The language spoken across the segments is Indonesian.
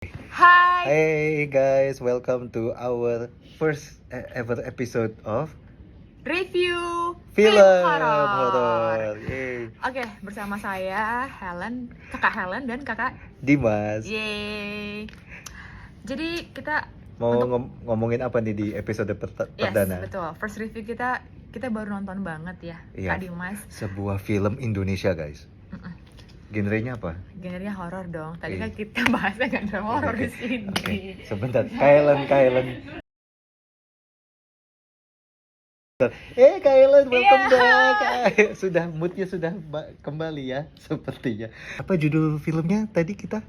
Hai. Hey guys, welcome to our first ever episode of Review Film horor. Horor. Yay. Oke, bersama saya Kakak Helen dan Kakak Dimas, Yeay. Jadi kita mau untuk ngomongin apa nih di episode yes, perdana? betul. First review kita baru nonton banget ya, Iya. Kak Dimas. Sebuah film Indonesia, guys. Genrenya apa? Genrenya horor dong. Tadi Iya. kan kita bahasnya genre horor di sini. Oke, sebentar. Kailan. Kailan, welcome back. Sudah moodnya sudah kembali ya, sepertinya. Apa judul filmnya tadi kita?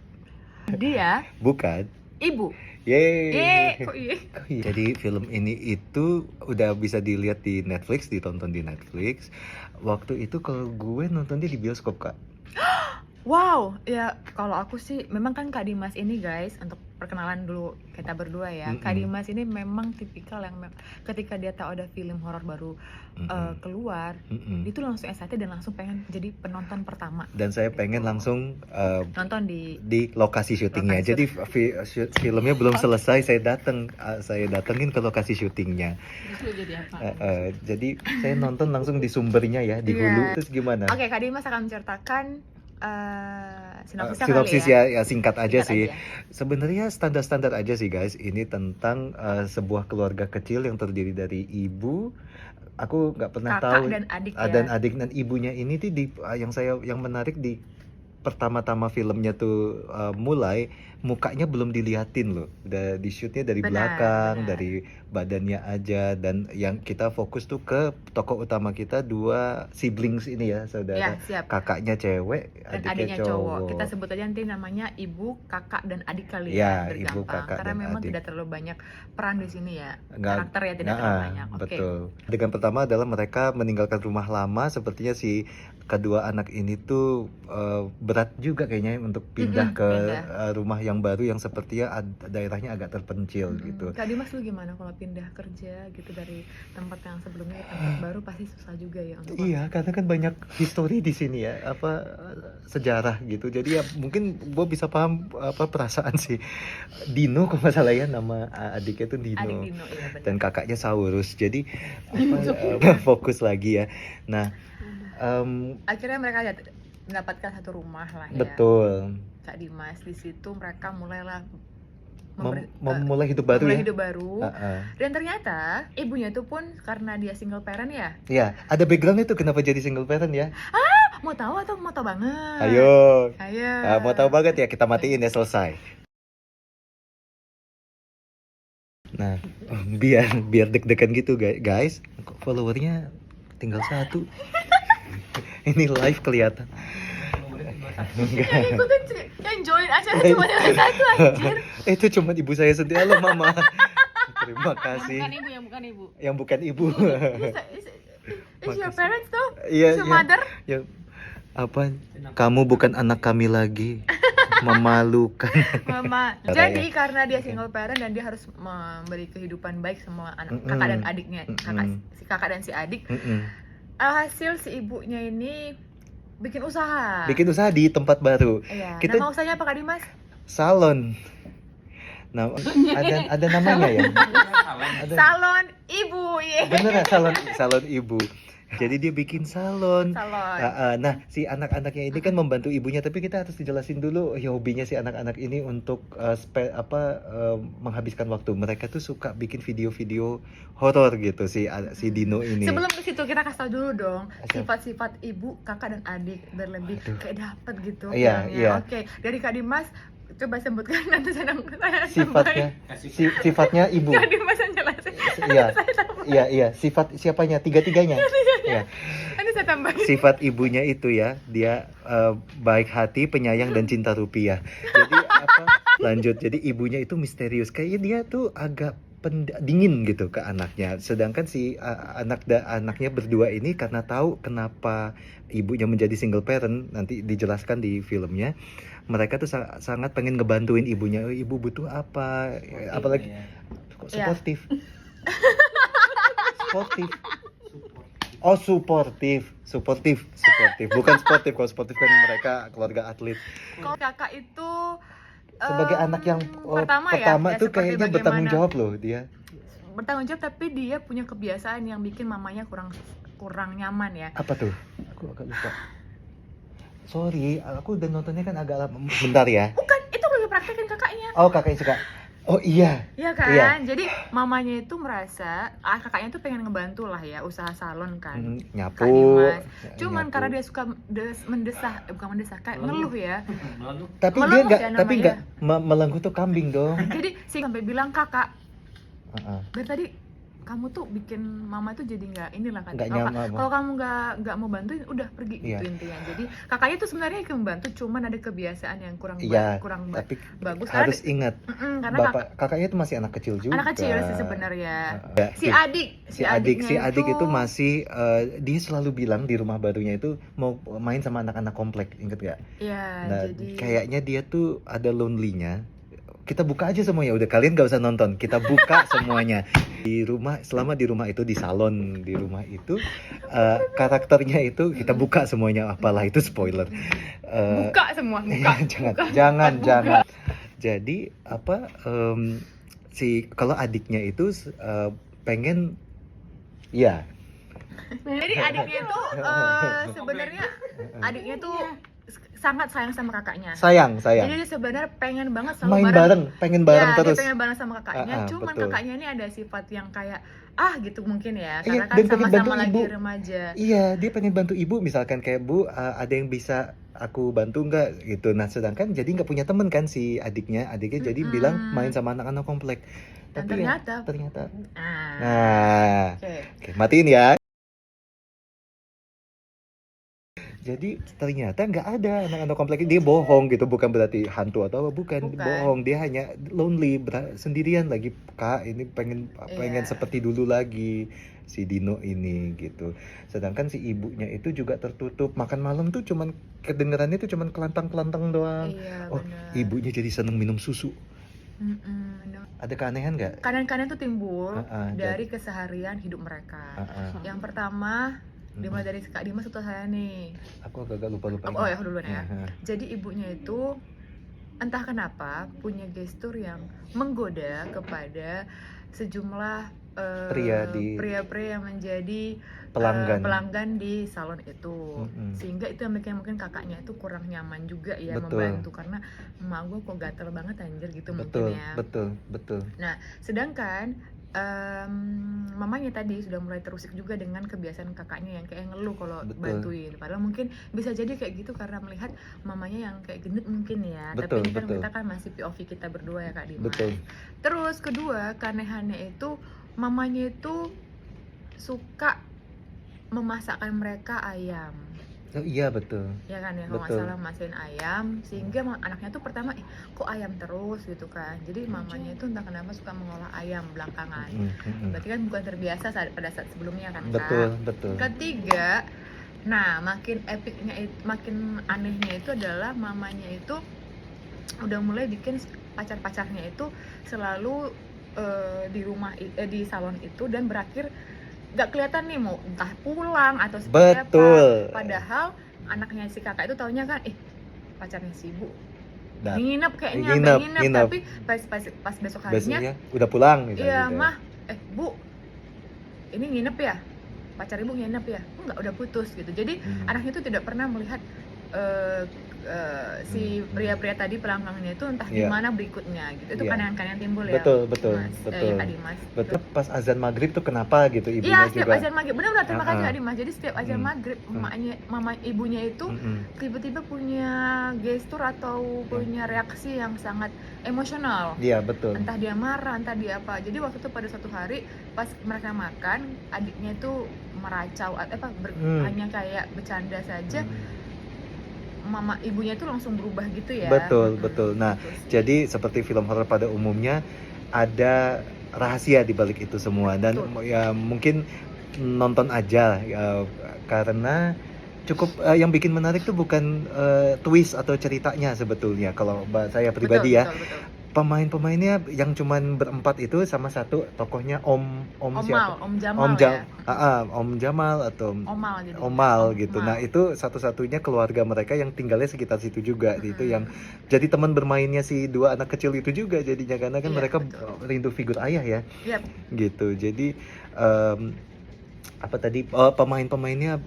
Dia Bukan. ibu. Yeay. Kok iya? Jadi film ini itu udah bisa dilihat di Netflix, ditonton di Netflix. Waktu itu kalau gue nontonnya di bioskop, Kak. Wow, ya kalau aku sih memang kan Kak Dimas ini guys, untuk perkenalan dulu kita berdua ya. Kak Dimas ini memang tipikal yang ketika dia tahu ada film horor baru keluar, dia tuh langsung excited dan langsung pengen jadi penonton pertama. Dan saya pengen langsung nonton di lokasi syutingnya. Jadi filmnya belum selesai, saya datengin ke lokasi syutingnya. jadi apa? Jadi saya nonton langsung di sumbernya ya, di hulu. Terus gimana? Oke, Kak Dimas akan menceritakan sinopsis ya, singkat aja sih. Sebenarnya standar aja sih guys. Ini tentang sebuah keluarga kecil yang terdiri dari ibu. Aku nggak pernah kakak tahu dan adik dan adik dan ibunya ini tuh yang menarik di pertama-tama filmnya tuh mulai mukanya belum diliatin loh, udah di shootnya dari belakang, dari badannya aja, dan yang kita fokus tuh ke tokoh utama kita, dua siblings ini ya, saudara, kakaknya cewek, adiknya cowok. Kita sebut aja nanti namanya ibu, kakak dan adik kali ya, ibu, kakak, karena memang adik. Tidak terlalu banyak peran di sini ya, karakter ya tidak terlalu banyak. Betul. Adegan pertama adalah mereka meninggalkan rumah lama, sepertinya si kedua anak ini tuh berat juga kayaknya untuk pindah ke rumah yang baru yang sepertinya daerahnya agak terpencil gitu. Kak Dimas lu gimana kalau pindah kerja gitu dari tempat yang sebelumnya ke tempat baru, pasti susah juga ya untuk karena kan banyak histori di sini ya, sejarah gitu. Jadi ya mungkin gue bisa paham perasaan si Dino, kalau nggak salah ya nama adiknya tuh Dino. Adik Dino, iya benar. Dan kakaknya Saurus. Jadi fokus lagi ya. Nah, akhirnya mereka mendapatkan satu rumah lah ya. Betul. Kak Dimas, di situ mereka mulailah memulai hidup baru dan ternyata ibunya itu pun karena dia single parent ya. Iya, ada backgroundnya tuh kenapa jadi single parent ya. Mau tahu atau mau tahu banget? Ayo. Mau tahu banget ya, kita matiin ya, selesai. Nah, biar deg-degan gitu guys, followernya tinggal 1. Ini live kelihatan. Gue kan join acara cuma dengan 1 anjir. Itu cuma ibu saya sendiri. Halo mama. Terima kasih. Yang bukan ibu. Is your parents tuh? Iya. Mother? Ya, apa? Kamu bukan anak kami lagi. Memalukan. Mama. Jadi karena dia single parent dan dia harus memberi kehidupan baik semua anak kakak dan adiknya, kakak dan si adik. Hasil si ibunya ini bikin usaha di tempat baru. Iya. Nama usahanya apa Kak Dimas? Salon. Nah, ada namanya ya. Salon ibu. Bener ya, salon ibu. Jadi dia bikin salon. Nah, si anak-anaknya ini kan membantu ibunya, tapi kita harus dijelasin dulu hobinya si anak-anak ini untuk menghabiskan waktu. Mereka tuh suka bikin video-video horor gitu, si Dino ini. Sebelum ke situ kita kasih tau dulu dong sifat-sifat ibu, kakak dan adik biar lebih kayak dapet gitu. Iya. Oke, dari Kak Dimas coba sebutkan nanti saya sifatnya ibu. Kak Dimas jelasin. Iya. Sifat siapanya? Tiga-tiganya. Iya. Nanti saya tambahin. Sifat ibunya itu ya, dia baik hati, penyayang dan cinta rupiah. Jadi lanjut. Jadi ibunya itu misterius. Kayaknya dia tuh agak dingin gitu ke anaknya. Sedangkan si anaknya berdua ini karena tahu kenapa ibunya menjadi single parent, nanti dijelaskan di filmnya. Mereka tuh sangat pengen ngebantuin ibunya. Ibu butuh apa? Apalagi kok sportif. Suportif. Bukan sportif. Kalau sportif kan mereka keluarga atlet. Kalau kakak itu sebagai anak yang pertama pertama ya tuh seperti kayaknya bertanggung bagaimana jawab loh dia. bertanggung jawab, tapi dia punya kebiasaan yang bikin mamanya kurang nyaman ya. Apa tuh? Aku agak lupa. Sorry, aku udah nontonnya kan agak lama. Bentar ya. Bukan, itu lebih praktekin kakaknya. Oh, kakaknya suka. Oh iya. Iya kan? Iya. Jadi mamanya itu merasa kakaknya tuh pengen ngebantu lah ya usaha salon kan. Kak Nyapu. Dimas. Cuman nyapu. karena dia suka bukan mendesah, kayak ngeluh ya. Tapi dia Melengkuh nggak, ya tapi namanya. nggak melengkuh tuh kambing dong. Jadi si sampai bilang, kakak, Heeh. dari tadi kamu tuh bikin mama tuh jadi nggak inilah kan. Nggak Kalau nyaman. kalau kamu nggak mau bantuin, udah pergi Iya. gitu intinya. Jadi kakaknya tuh sebenarnya ikut membantu, cuman ada kebiasaan yang Iya, kurang tapi bagus. harus ingat, Karena kakaknya itu masih anak kecil juga. anak kecil sih sebenarnya. Heeh. Si adik itu masih dia selalu bilang di rumah barunya itu mau main sama anak-anak komplek, inget gak? Iya, Nah, jadi kayaknya dia tuh ada lonely-nya. Kita buka aja semuanya, udah kalian gak usah nonton, kita buka semuanya di rumah. Selama di rumah itu, di salon di rumah itu, karakternya itu kita buka semuanya, apalah itu spoiler. buka semua, buka. Jangan. Jadi apa, kalau adiknya itu pengen, ya. Jadi adiknya itu sebenarnya adiknya tuh sangat sayang sama kakaknya. Sayang. Jadi dia sebenarnya pengen banget sama Main bareng, pengen bareng ya, terus. dia pengen bareng sama kakaknya. Cuman betul. kakaknya ini ada sifat yang kayak gitu mungkin ya, Iya, karena kan dan pengen bantu sama-sama lagi ibu. remaja. Iya, dia pengen bantu ibu, misalkan kayak, Bu, ada yang bisa aku bantu nggak gitu. Nah, sedangkan jadi nggak punya temen kan si adiknya jadi bilang main sama anak-anak komplek. Dan Tapi ternyata nah, oke. Matiin ya. Jadi ternyata nggak ada anak-anak komplek. Dia bohong gitu, bukan berarti hantu atau apa, bukan. Bohong, dia hanya lonely, sendirian lagi. Kak, ini pengen seperti dulu lagi si Dino ini gitu. Sedangkan si ibunya itu juga tertutup. Makan malam tuh cuman kedengarannya tuh cuman kelantang-kelantang doang. Iya, oh, bener. Ibunya jadi seneng minum susu. Ada keanehan nggak? Keanehan tuh timbul dari keseharian hidup mereka. Yang pertama, dimulai dari Kak Dimas atau saya nih. Aku agak lupa. Oh ya, duluan ya. Jadi ibunya itu entah kenapa punya gestur yang menggoda kepada sejumlah pria-pria yang menjadi pelanggan di salon itu. Sehingga itu yang bikin mungkin kakaknya itu kurang nyaman juga ya membantu, karena emak gue kok gatel banget anjir gitu mungkin ya. Betul. Nah, sedangkan mamanya tadi sudah mulai terusik juga dengan kebiasaan kakaknya yang kayak ngeluh kalau bantuin. Padahal mungkin bisa jadi kayak gitu karena melihat mamanya yang kayak gendut mungkin ya. Tapi ini kan kita kan masih POV kita berdua ya Kak Dimas. Terus kedua, keanehannya itu mamanya itu suka memasakkan mereka ayam. Oh iya, betul. Ya kan ya, kalau nggak salah masakin ayam, sehingga anaknya tuh pertama kok ayam terus gitu kan. Jadi mamanya itu entah kenapa suka mengolah ayam belakangan. Berarti kan bukan terbiasa pada saat sebelumnya kan Kak. Betul. Ketiga, nah makin makin anehnya itu adalah mamanya itu udah mulai bikin pacar-pacarnya itu selalu di rumah di salon itu, dan berakhir nggak kelihatan nih mau entah pulang atau seperti apa. Padahal anaknya si kakak itu taunya kan pacarnya si ibu nginep kayaknya, nginep. Tapi pas besok harinya udah pulang gitu. Iya, mah Bu, ini nginep ya, pacar ibu nginep ya, enggak, udah putus gitu. Jadi anaknya itu tidak pernah melihat si pria-pria tadi pelanggannya itu entah gimana berikutnya gitu. Itu kan yang timbul ya. Betul. Kak Dimas. Betul. Pas azan maghrib tuh kenapa gitu ibunya juga. Iya, setiap azan maghrib. Benar-benar terima kasih Kak Dimas. Jadi setiap azan maghrib ibunya itu tiba-tiba punya gestur atau punya reaksi yang sangat emosional. Iya, betul. Entah dia marah, entah dia apa. Jadi waktu itu pada suatu hari pas mereka makan, adiknya itu meracau hanya kayak bercanda saja. Ibunya itu langsung berubah gitu ya. Betul. Nah, jadi seperti film horor pada umumnya ada rahasia di balik itu semua, dan ya mungkin nonton aja karena cukup yang bikin menarik tuh bukan twist atau ceritanya sebetulnya. Kalau saya pribadi betul. Pemain-pemainnya yang cuman berempat itu sama satu tokohnya Om siapa? Om Jamal Om ya. Om Jamal atau Omal jadi. Omal gitu. Omal. Nah, itu satu-satunya keluarga mereka yang tinggalnya sekitar situ juga. Itu yang Mm-mm. jadi teman bermainnya si dua anak kecil itu juga jadinya, karena kan Iya, mereka betul. rindu figur ayah ya. Yap. Gitu. Jadi apa tadi, pemain-pemainnya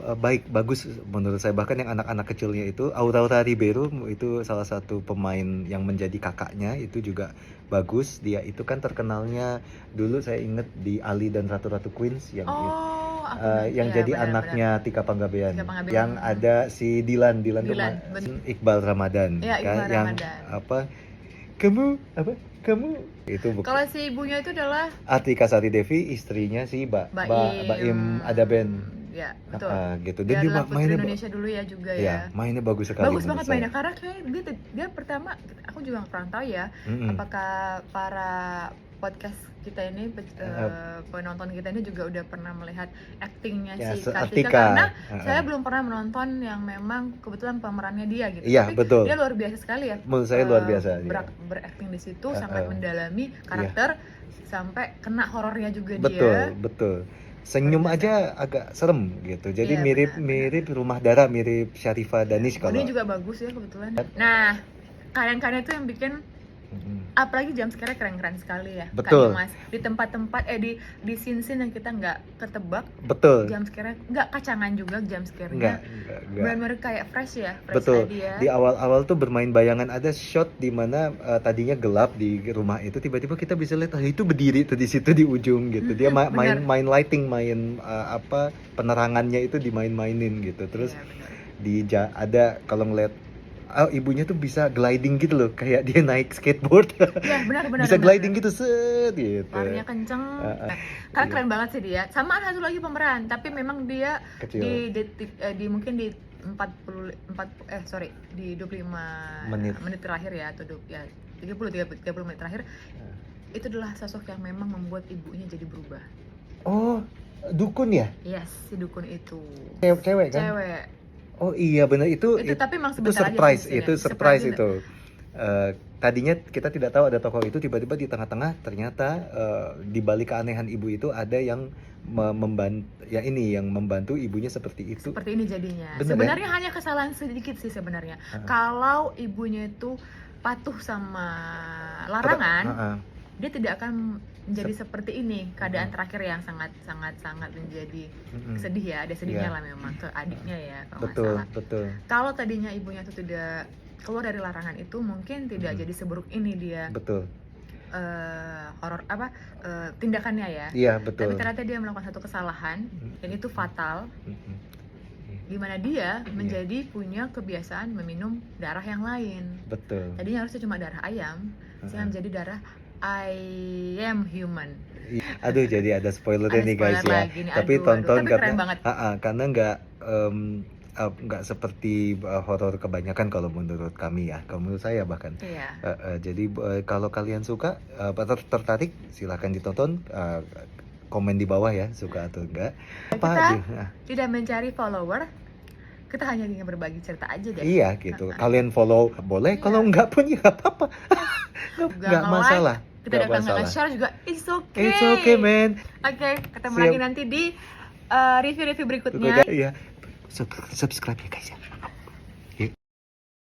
bagus menurut saya. Bahkan yang anak-anak kecilnya itu Aurora Ribeiro itu salah satu pemain yang menjadi kakaknya, itu juga bagus. Dia itu kan terkenalnya dulu, saya inget di Ali dan Ratu-Ratu Queens yang Oh, yang iya, jadi benar-benar. anaknya Tika Panggabean, Tika Panggabean. yang ada si Dilan tuh Dilan, Iqbal Ramadan Iya, kan, Iqbal yang Ramadan. kamu itu bukan Kalau si ibunya itu adalah Atika Sari Devi, istrinya si Baim Adaben. Ya, betul. Gitu. Dia Dan dia adalah Putri mainnya Indonesia dulu ya juga ya, ya. mainnya bagus sekali Bagus menurut banget saya. mainnya, karena kayak dia pertama, aku juga kurang tahu ya, Mm-mm. apakah para podcast kita ini, penonton kita ini juga udah pernah melihat aktingnya Ya, si Kartika, Atika. karena saya belum pernah menonton yang memang kebetulan pemerannya dia gitu. Iya, Tapi betul. dia luar biasa sekali ya. Menurut saya luar biasa dia. Berakting di situ, sangat mendalami Iya. karakter sampai kena horornya juga Betul, dia. betul. Senyum Luar biasa. aja agak serem gitu. Jadi Iya, mirip Rumah Dara, mirip Syarifah Danish kalau. Ini juga bagus ya kebetulan. Nah, kalian-kalian itu yang bikin, apalagi jam sekarang keren-keren sekali ya. Betul. Kak Dimas. Di tempat-tempat di scene-scene yang kita nggak ketebak, Betul. jam sekarang nggak kacangan juga jam sekarang. Enggak. Benar-benar kayak fresh ya, fresh Betul. idea. Di awal-awal tuh bermain bayangan, ada shot di mana tadinya gelap di rumah itu, tiba-tiba kita bisa lihat itu berdiri tuh di situ di ujung gitu. Dia Benar. main lighting, penerangannya itu dimainin gitu. Terus Iya, benar. ada kalau ngeliat ibunya tuh bisa gliding gitu loh, kayak dia naik skateboard. Iya, benar-benar. Bisa gliding gitu, set gitu. Larinya kenceng. Karena iya. keren banget sih dia. Sama ada satu lagi pemeran, tapi memang dia Kecil. di mungkin di 25 menit terakhir ya, atau 30 menit terakhir, itu adalah sosok yang memang membuat ibunya jadi berubah. Oh, dukun ya? Yes, si dukun itu. Cewek kan? Cewek. Oh iya benar, itu Tapi memang itu sebentar surprise, aja sih, itu surprise itu. Tadinya kita tidak tahu ada tokoh itu, tiba-tiba di tengah-tengah ternyata di balik keanehan ibu itu ada yang membantu ibunya seperti itu. Seperti ini jadinya. Bener, sebenarnya hanya kesalahan sedikit sih sebenarnya. Kalau ibunya itu patuh sama larangan, dia tidak akan menjadi seperti ini. Keadaan terakhir yang sangat menjadi sedih ya. Ada sedihnya lah memang ke adiknya ya, kalau nggak salah. Betul. Kalau tadinya ibunya itu tidak keluar dari larangan itu, mungkin tidak jadi seburuk ini dia. Betul. Tindakannya ya. Iya, betul. Tapi ternyata dia melakukan satu kesalahan dan itu fatal. Di mana dia menjadi punya kebiasaan meminum darah yang lain. Betul. Tadinya harusnya cuma darah ayam, sehingga menjadi darah I am human. Aduh, jadi ada spoilernya nih guys ya. Tapi tonton karena nggak seperti horor kebanyakan kalau menurut kami ya, kalau menurut saya bahkan. Iya. Jadi kalau kalian suka, tertarik, silahkan ditonton. Komen di bawah ya, suka atau enggak. Kita tidak mencari follower, kita hanya ingin berbagi cerita aja deh. Iya gitu. Kalian follow boleh, kalau enggak pun ya nggak apa-apa. Nggak masalah. Kita datang nggak share juga, it's okay. It's okay, man. Oke, ketemu lagi nanti di review-review berikutnya. Iya. Subscribe ya guys ya.